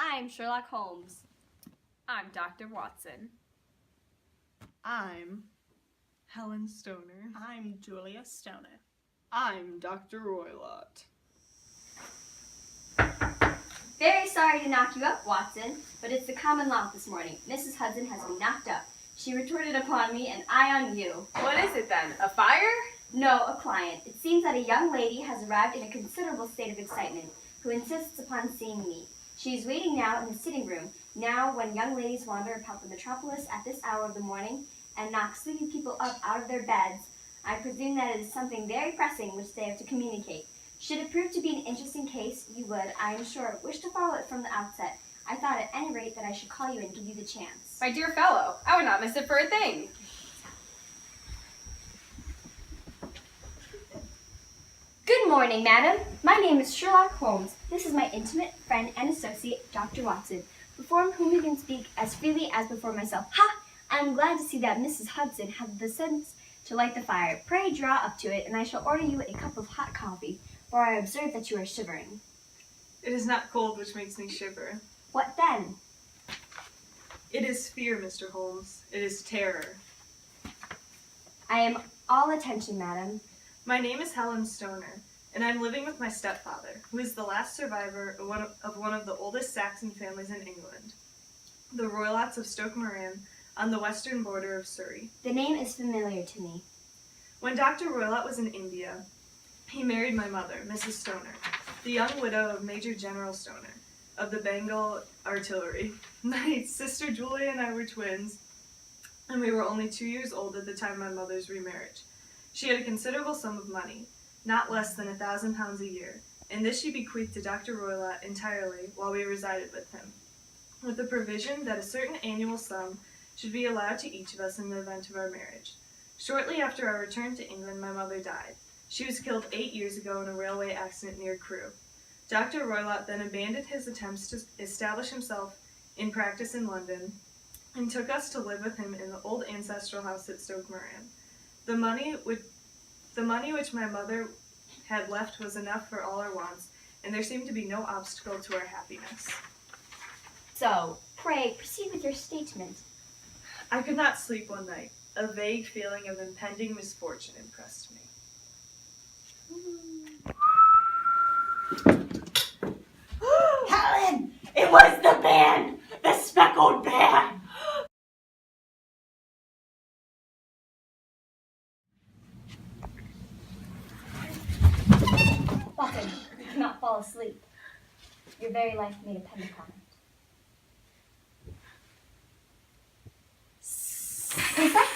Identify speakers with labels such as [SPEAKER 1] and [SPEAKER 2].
[SPEAKER 1] I'm Sherlock Holmes.
[SPEAKER 2] I'm Dr. Watson.
[SPEAKER 3] I'm Helen Stoner.
[SPEAKER 4] I'm Julia Stoner.
[SPEAKER 3] I'm Dr. Roylott.
[SPEAKER 1] Very sorry to knock you up, Watson, but it's the common law this morning. Mrs. Hudson has been knocked up. She retorted upon me and I on you.
[SPEAKER 2] What is it then? A fire?
[SPEAKER 1] No, a client. It seems that a young lady has arrived in a considerable state of excitement, who insists upon seeing me. She is waiting now in the sitting room, now when young ladies wander about the metropolis at this hour of the morning and knock sleepy people up out of their beds. I presume that it is something very pressing which they have to communicate. Should it prove to be an interesting case, you would, I am sure, wish to follow it from the outset. I thought at any rate that I should call you and give you the chance.
[SPEAKER 2] My dear fellow, I would not miss it for a thing.
[SPEAKER 1] Good morning, madam. My name is Sherlock Holmes. This is my intimate friend and associate, Dr. Watson, before whom we can speak as freely as before myself. Ha! I am glad to see that Mrs. Hudson had the sense to light the fire. Pray draw up to it, and I shall order you a cup of hot coffee, for I observe that you are shivering.
[SPEAKER 3] It is not cold which makes me shiver.
[SPEAKER 1] What then?
[SPEAKER 3] It is fear, Mr. Holmes. It is terror.
[SPEAKER 1] I am all attention, madam.
[SPEAKER 3] My name is Helen Stoner, and I'm living with my stepfather, who is the last survivor of one of the oldest Saxon families in England, the Roylotts of Stoke Moran, on the western border of Surrey.
[SPEAKER 1] The name is familiar to me.
[SPEAKER 3] When Dr. Roylott was in India, he married my mother, Mrs. Stoner, the young widow of Major General Stoner, of the Bengal Artillery. My sister Julia and I were twins, and we were only 2 years old at the time of my mother's remarriage. She had a considerable sum of money, not less than £1,000 a year, and this she bequeathed to Dr. Roylott entirely while we resided with him, with the provision that a certain annual sum should be allowed to each of us in the event of our marriage. Shortly after our return to England, my mother died. She was killed 8 years ago in a railway accident near Crewe. Dr. Roylott then abandoned his attempts to establish himself in practice in London and took us to live with him in the old ancestral house at Stoke Moran. The money which my mother had left was enough for all our wants, and there seemed to be no obstacle to our happiness.
[SPEAKER 1] So, pray, proceed with your statement.
[SPEAKER 3] I could not sleep one night. A vague feeling of impending misfortune impressed me.
[SPEAKER 4] Helen! It was the band! The speckled band!
[SPEAKER 1] Watson, you cannot fall asleep. Your very life may depend upon it. Since that